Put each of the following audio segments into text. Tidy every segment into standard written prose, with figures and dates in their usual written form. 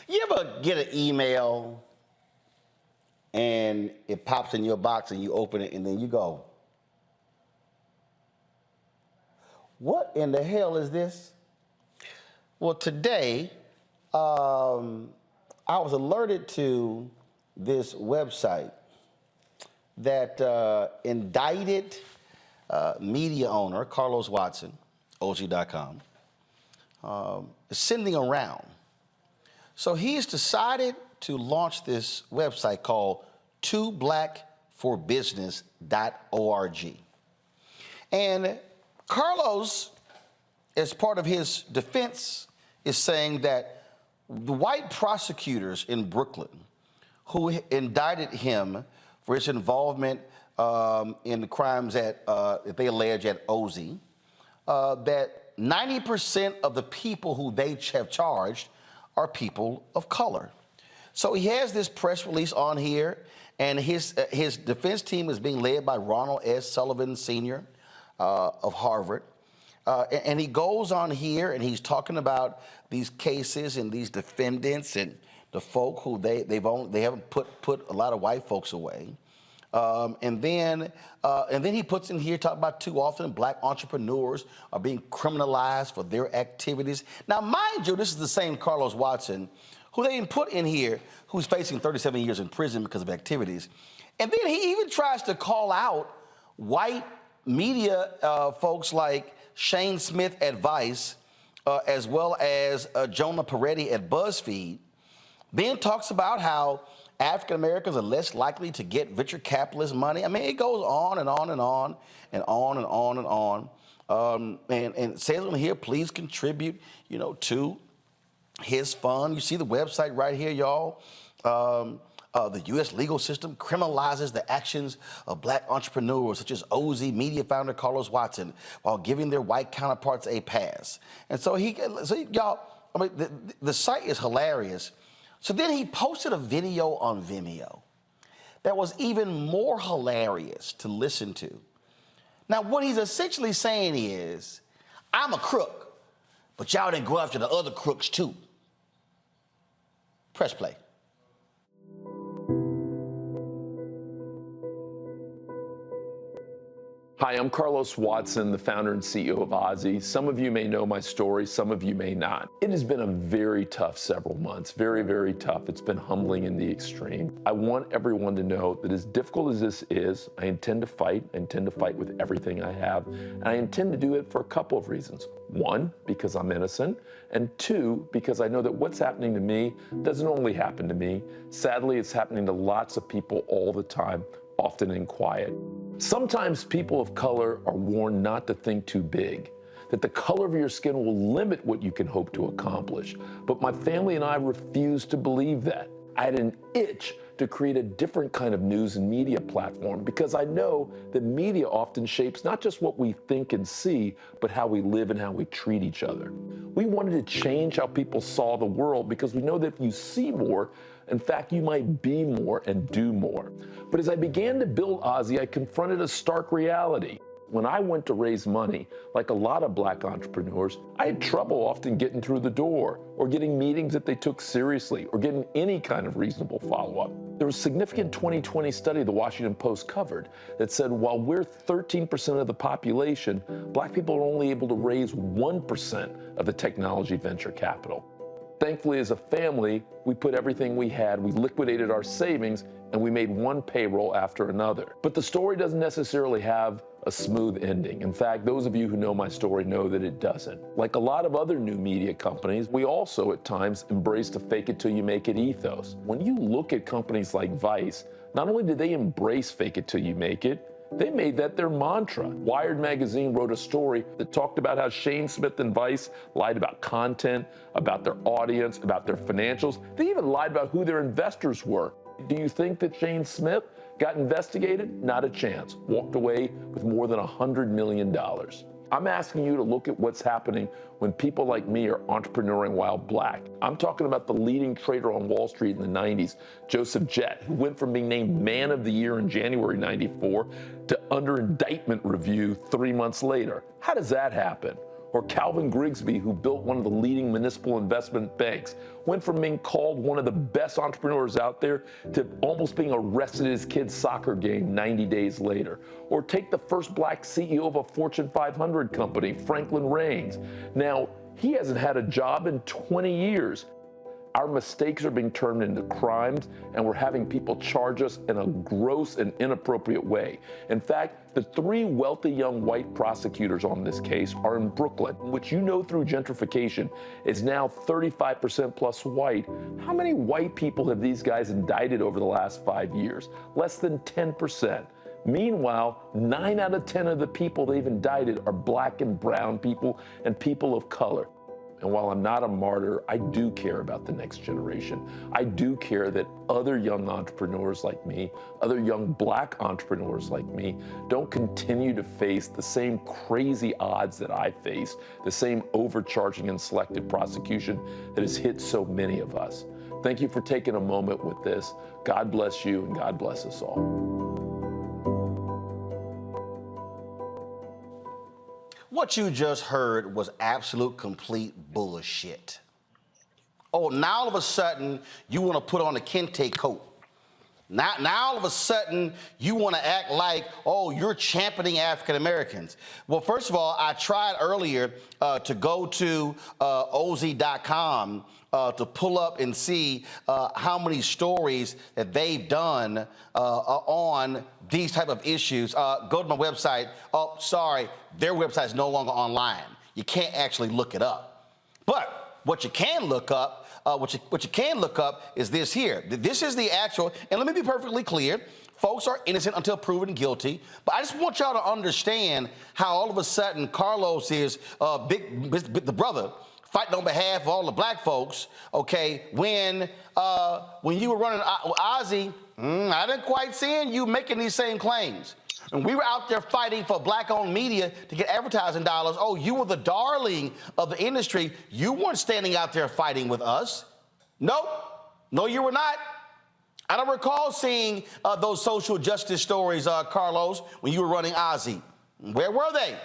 You ever get an email and it pops in your box and you open it and then you go, what in the hell is this? Well, today, I was alerted to this website that indicted media owner Carlos Watson, OG.com, is sending around. So he's decided to launch this website called twoblackforbusiness.org. And Carlos, as part of his defense, is saying that the white prosecutors in Brooklyn who indicted him for his involvement in the crimes that they allege at OZ, that 90% of the people who they have charged are people of color. So he has this press release on here, and his defense team is being led by Ronald S. Sullivan, Sr. Of Harvard. And he goes on here and he's talking about these cases and these defendants and the folk who they haven't put a lot of white folks away. And then he puts in here, talking about too often black entrepreneurs are being criminalized for their activities. Now, mind you, this is the same Carlos Watson who they put in here, who's facing 37 years in prison because of activities. And then he even tries to call out white media folks like Shane Smith at Vice, as well as Jonah Peretti at BuzzFeed. Then talks about how African Americans are less likely to get venture capitalist money. I mean, it goes on and on and on and on and on and on. And it says on here, please contribute, to his fund. You see the website right here, y'all. The U.S. legal system criminalizes the actions of black entrepreneurs such as OZ Media founder Carlos Watson while giving their white counterparts a pass. And so y'all, I mean, the site is hilarious. So then he posted a video on Vimeo that was even more hilarious to listen to. Now, what he's essentially saying is, I'm a crook, but y'all didn't go after the other crooks too. Press play. Hi, I'm Carlos Watson, the founder and CEO of Ozzy. Some of you may know my story, some of you may not. It has been a very tough several months, very, very tough. It's been humbling in the extreme. I want everyone to know that as difficult as this is, I intend to fight. I intend to fight with everything I have. And I intend to do it for a couple of reasons. One, because I'm innocent. And two, because I know that what's happening to me doesn't only happen to me. Sadly, it's happening to lots of people all the time, often in quiet. Sometimes people of color are warned not to think too big, that the color of your skin will limit what you can hope to accomplish. But my family and I refuse to believe that. I had an itch to create a different kind of news and media platform because I know that media often shapes not just what we think and see, but how we live and how we treat each other. We wanted to change how people saw the world because we know that if you see more, in fact, you might be more and do more. But as I began to build Ozzy, I confronted a stark reality. When I went to raise money, like a lot of black entrepreneurs, I had trouble often getting through the door or getting meetings that they took seriously or getting any kind of reasonable follow-up. There was a significant 2020 study the Washington Post covered that said while we're 13% of the population, black people are only able to raise 1% of the technology venture capital. Thankfully, as a family, we put everything we had, we liquidated our savings, and we made one payroll after another. But the story doesn't necessarily have a smooth ending. In fact, those of you who know my story know that it doesn't. Like a lot of other new media companies, we also at times embrace the fake it till you make it ethos. When you look at companies like Vice, not only did they embrace fake it till you make it, they made that their mantra. Wired magazine wrote a story that talked about how Shane Smith and Vice lied about content, about their audience, about their financials. They even lied about who their investors were. Do you think that Shane Smith got investigated? Not a chance. Walked away with more than $100 million. I'm asking you to look at what's happening when people like me are entrepreneuring while black. I'm talking about the leading trader on Wall Street in the 90s, Joseph Jett, who went from being named Man of the Year in January 94 to under indictment review 3 months later. How does that happen? Or Calvin Grigsby, who built one of the leading municipal investment banks, went from being called one of the best entrepreneurs out there to almost being arrested at his kid's soccer game 90 days later. Or take the first black CEO of a Fortune 500 company, Franklin Raines. Now, he hasn't had a job in 20 years. Our mistakes are being turned into crimes, and we're having people charge us in a gross and inappropriate way. In fact, the 3 wealthy young white prosecutors on this case are in Brooklyn, which you know through gentrification is now 35% plus white. How many white people have these guys indicted over the last 5 years? Less than 10%. Meanwhile, 9 out of 10 of the people they've indicted are black and brown people and people of color. And while I'm not a martyr, I do care about the next generation. I do care that other young entrepreneurs like me, other young black entrepreneurs like me, don't continue to face the same crazy odds that I face, the same overcharging and selective prosecution that has hit so many of us. Thank you for taking a moment with this. God bless you and God bless us all. What you just heard was absolute complete bullshit. Oh, now all of a sudden you want to put on a kente coat. Now all of a sudden you want to act like, oh, you're championing African Americans. Well, first of all, I tried earlier to go to OZ.com to pull up and see how many stories that they've done on these type of issues. Go to my website. Oh, sorry, their website is no longer online. You can't actually look it up. But what you can look up, is this here. This is the actual, and let me be perfectly clear, folks are innocent until proven guilty, but I just want y'all to understand how all of a sudden Carlos is the brother fighting on behalf of all the black folks, okay, when you were running Ozzy, I didn't quite see you making these same claims. And we were out there fighting for black-owned media to get advertising dollars. Oh, you were the darling of the industry. You weren't standing out there fighting with us. Nope. No, you were not. I don't recall seeing those social justice stories, Carlos, when you were running Ozzy. Where were they?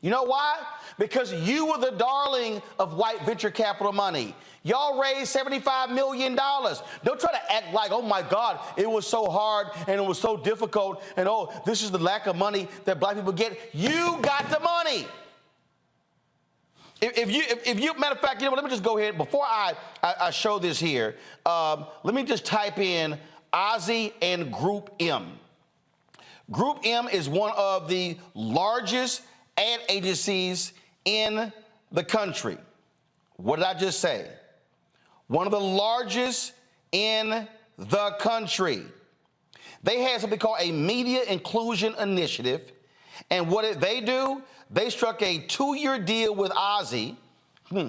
You know why? Because you were the darling of white venture capital money. Y'all raised $75 million. Don't try to act like, oh my God, it was so hard and it was so difficult and oh, this is the lack of money that black people get. You got the money. If you, matter of fact, you know what, let me just go ahead, before I show this here, let me just type in Ozzy and Group M. Group M is one of the largest ad agencies in the country. What did I just say? One of the largest in the country. They had something called a media inclusion initiative. And what did they do? They struck a 2-year deal with Ozzy.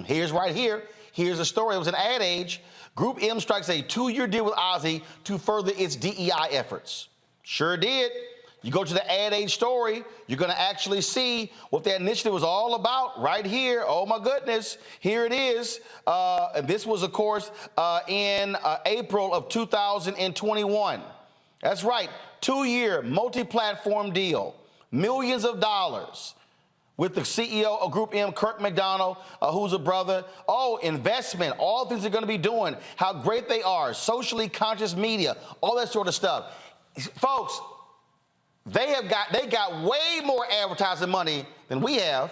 Here's right here. Here's the story. It was an ad age. Group M strikes a 2-year deal with Ozzy to further its DEI efforts. Sure did. You go to the ad age story, you're going to actually see what that initiative was all about right here. Oh, my goodness. Here it is. And this was, of course, in April of 2021. That's right. 2-year multi-platform deal. Millions of dollars with the CEO of Group M, Kirk McDonald, who's a brother. Oh, investment, all things they're going to be doing, how great they are, socially conscious media, all that sort of stuff. Folks, they got way more advertising money than we have.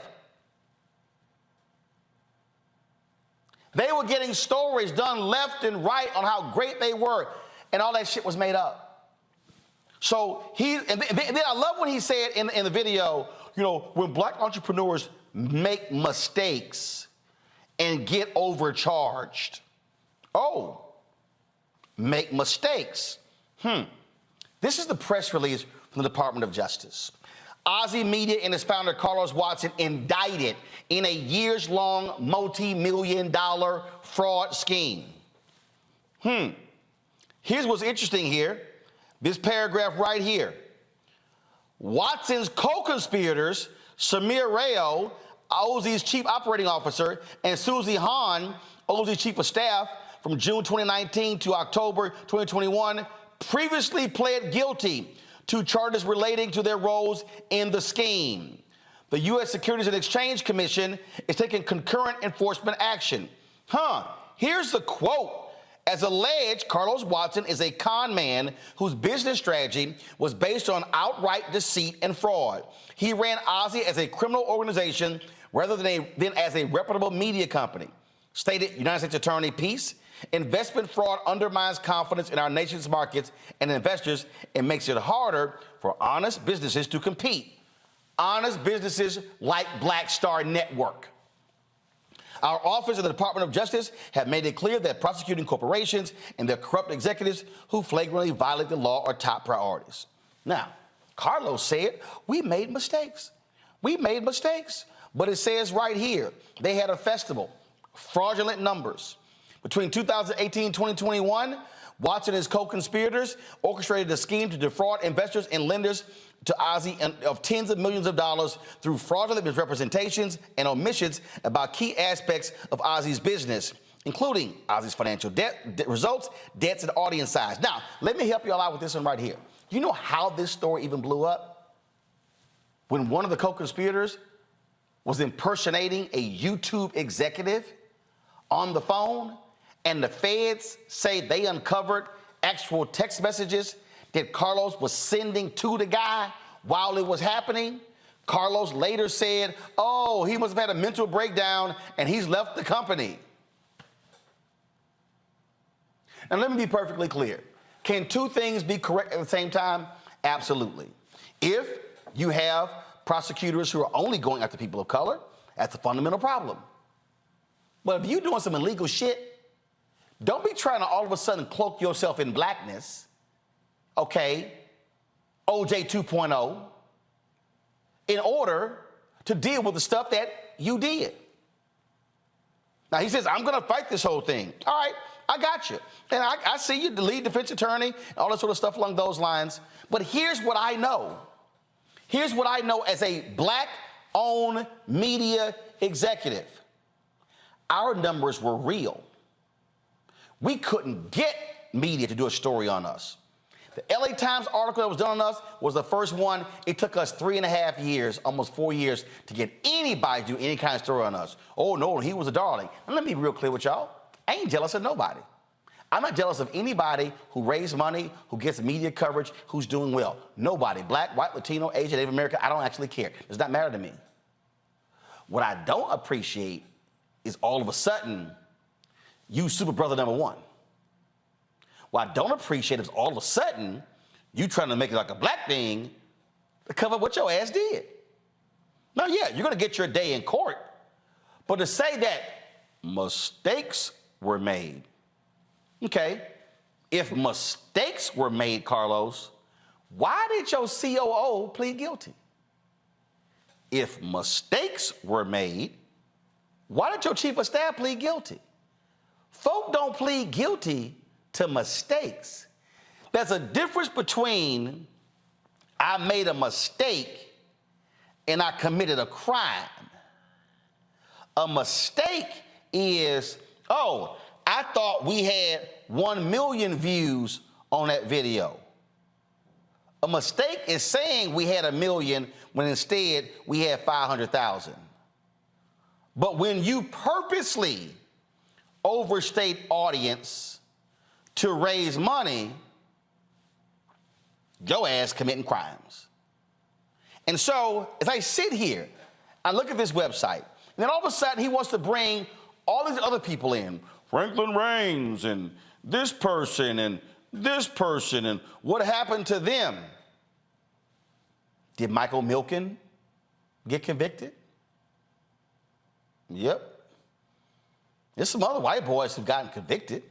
They were getting stories done left and right on how great they were, and all that shit was made up. So and then I love when he said in the video, you know, when black entrepreneurs make mistakes and get overcharged. Oh, make mistakes. This is the press release from the Department of Justice. Ozzy Media and its founder, Carlos Watson, indicted in a years-long multi-million-dollar fraud scheme. Here's what's interesting here. This paragraph right here. Watson's co-conspirators, Samir Rao, Ozzy's chief operating officer, and Susie Hahn, Ozzy's chief of staff, from June 2019 to October 2021, previously pled guilty to charges relating to their roles in the scheme. The U.S. Securities and Exchange Commission is taking concurrent enforcement action. Here's the quote. As alleged, Carlos Watson is a con man whose business strategy was based on outright deceit and fraud. He ran Ozzy as a criminal organization rather than as a reputable media company. Stated United States Attorney Peace, investment fraud undermines confidence in our nation's markets and investors and makes it harder for honest businesses to compete. Honest businesses like Black Star Network. Our office of the Department of Justice have made it clear that prosecuting corporations and their corrupt executives who flagrantly violate the law are top priorities. Now, Carlos said, we made mistakes. We made mistakes. But it says right here, they had a festival, fraudulent numbers. Between 2018 and 2021, Watson and his co-conspirators orchestrated a scheme to defraud investors and lenders to Ozzy of tens of millions of dollars through fraudulent misrepresentations and omissions about key aspects of Ozzy's business, including Ozzy's financial results, debts, and audience size. Now, let me help you all out with this one right here. Do you know how this story even blew up? When one of the co-conspirators was impersonating a YouTube executive on the phone, and the feds say they uncovered actual text messages that Carlos was sending to the guy while it was happening. Carlos later said, oh, he must have had a mental breakdown and he's left the company. And let me be perfectly clear. Can two things be correct at the same time? Absolutely. If you have prosecutors who are only going after people of color, that's a fundamental problem. But if you're doing some illegal shit, don't be trying to all of a sudden cloak yourself in blackness. Okay, OJ 2.0, in order to deal with the stuff that you did. Now, he says, I'm going to fight this whole thing. All right, I got you. And I see you, the lead defense attorney, and all that sort of stuff along those lines. But here's what I know. Here's what I know as a Black-owned media executive. Our numbers were real. We couldn't get media to do a story on us. The LA Times article that was done on us was the first one. It took us 3.5 years, almost 4 years, to get anybody to do any kind of story on us. Oh, no, he was a darling. And let me be real clear with y'all. I ain't jealous of nobody. I'm not jealous of anybody who raised money, who gets media coverage, who's doing well. Nobody. Black, white, Latino, Asian, Native American, I don't actually care. It does not matter to me. What I don't appreciate is all of a sudden, you super brother number one. What I don't appreciate is all of a sudden, you trying to make it like a black thing to cover up what your ass did. Now, yeah, you're going to get your day in court, but to say that mistakes were made, okay, if mistakes were made, Carlos, why did your COO plead guilty? If mistakes were made, why did your chief of staff plead guilty? Folk don't plead guilty to mistakes. There's a difference between I made a mistake and I committed a crime. A mistake is, oh, I thought we had 1 million views on that video. A mistake is saying we had 1 million when instead we had 500,000. But when you purposely overstate audience to raise money, your ass committing crimes. And so, as I sit here, I look at this website, and then all of a sudden he wants to bring all these other people in, Franklin Raines and this person and what happened to them? Did Michael Milken get convicted? Yep. There's some other white boys who've gotten convicted,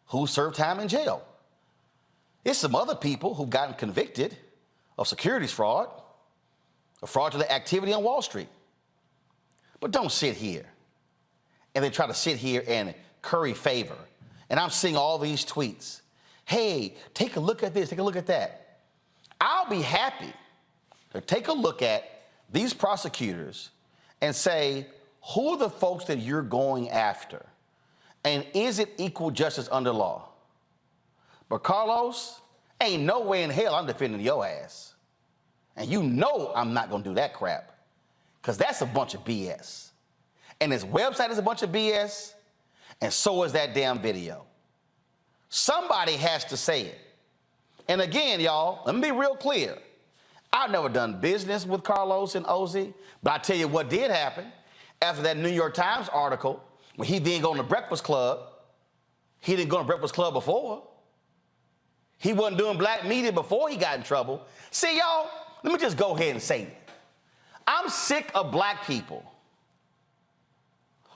who served time in jail. There's some other people who've gotten convicted of securities fraud, of fraudulent activity on Wall Street. But don't sit here and then try to sit here and curry favor. And I'm seeing all these tweets. Hey, take a look at this, take a look at that. I'll be happy to take a look at these prosecutors and say, who are the folks that you're going after? And is it equal justice under law? But Carlos, ain't no way in hell I'm defending your ass. And you know I'm not gonna do that crap. because that's a bunch of BS. And his website is a bunch of BS, and so is that damn video. Somebody has to say it. And again, y'all, let me be real clear. I've never done business with Carlos and Ozzy, but I tell you what did happen. After that New York Times article, when he didn't go on the Breakfast Club, he didn't go on the Breakfast Club before. He wasn't doing black media before he got in trouble. See, y'all, let me just go ahead and say it. I'm sick of black people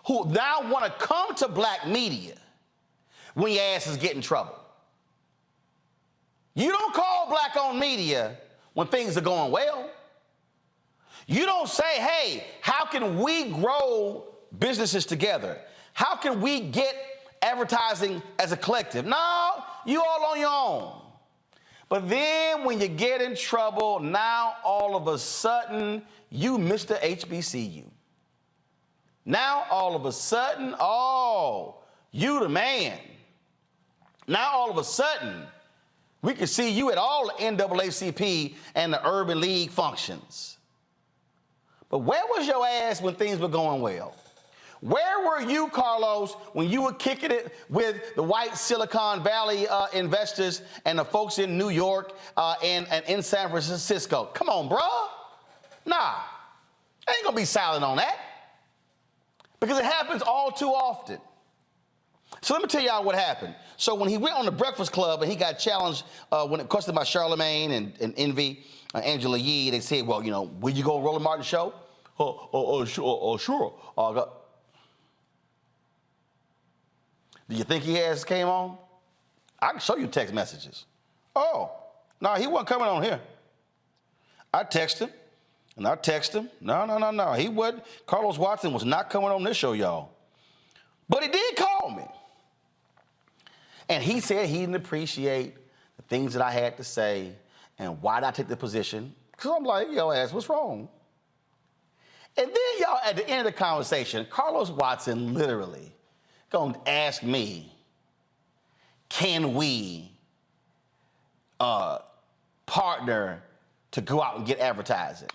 who now want to come to black media when your ass is getting in trouble. You don't call black-owned media when things are going well. You don't say, hey, how can we grow businesses together? How can we get advertising as a collective? No, you all on your own. But then when you get in trouble, now all of a sudden, you Mr. HBCU. Now all of a sudden, oh, you the man. Now all of a sudden, we can see you at all the NAACP and the Urban League functions. But where was your ass when things were going well? Where were you, Carlos, when you were kicking it with the white Silicon Valley investors and the folks in New York and in San Francisco? Come on, bro. Nah, I ain't gonna be silent on that because it happens all too often. So let me tell y'all what happened. So when he went on the Breakfast Club and he got challenged when it questioned by Charlemagne and Envy, Angela Yee, they said, well, you know, will you go on Roland Martin's show? Sure. Do you think he has came on? I can show you text messages. Oh, no, he wasn't coming on here. I text him, and I text him. No. He wasn't. Carlos Watson was not coming on this show, y'all. But he did call me. And he said he didn't appreciate the things that I had to say and why did I take the position. Because I'm like, yo, ass, what's wrong? And then, y'all, at the end of the conversation, Carlos Watson literally gonna ask me, can we partner to go out and get advertising?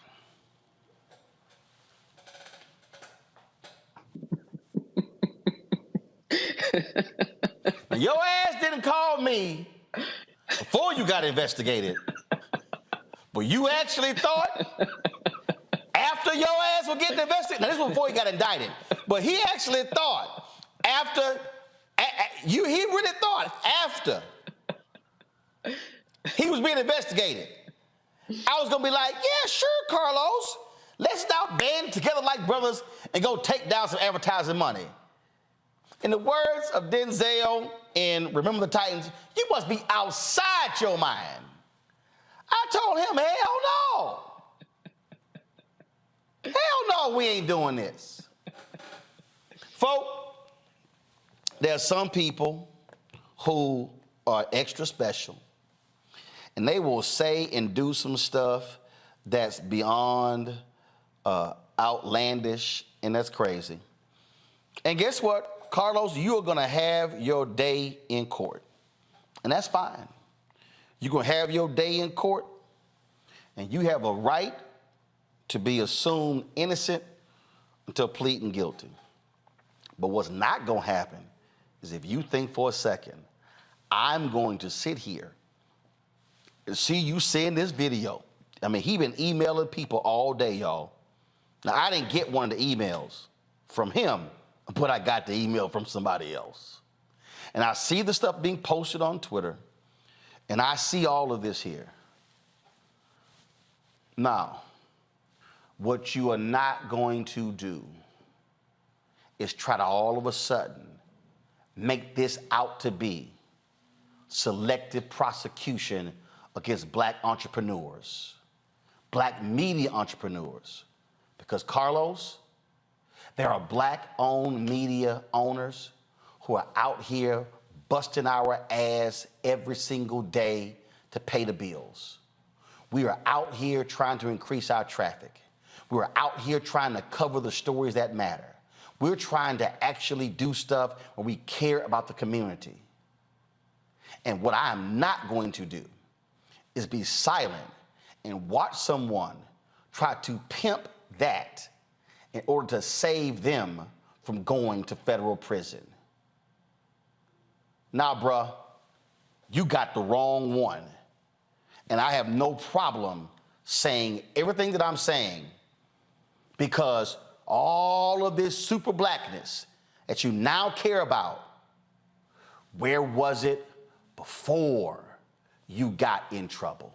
Now, your ass didn't call me before you got investigated, but you actually thought after your ass was getting investigated. Now, this was before he got indicted, but he actually thought after, he really thought after he was being investigated, I was gonna be like, yeah, sure, Carlos, let's now band together like brothers and go take down some advertising money. In the words of Denzel in Remember the Titans, you must be outside your mind. I told him, hell no. Hell no, we ain't doing this. Folk, there are some people who are extra special, and they will say and do some stuff that's beyond outlandish, and that's crazy. And guess what? Carlos, you are going to have your day in court, and that's fine. You're going to have your day in court, and you have a right to be assumed innocent until pleading guilty. But what's not going to happen is if you think for a second, I'm going to sit here and see you saying this video. I mean, he been emailing people all day, y'all. Now, I didn't get one of the emails from him, but I got the email from somebody else. And I see the stuff being posted on Twitter, and I see all of this here. Now, what you are not going to do is try to all of a sudden make this out to be selective prosecution against black entrepreneurs, black media entrepreneurs. Because, Carlos, there are black-owned media owners who are out here busting our ass every single day to pay the bills. We are out here trying to increase our traffic. We're out here trying to cover the stories that matter. We're trying to actually do stuff where we care about the community. And what I am not going to do is be silent and watch someone try to pimp that in order to save them from going to federal prison. Nah, bruh, you got the wrong one. And I have no problem saying everything that I'm saying, because all of this super blackness that you now care about, where was it before you got in trouble?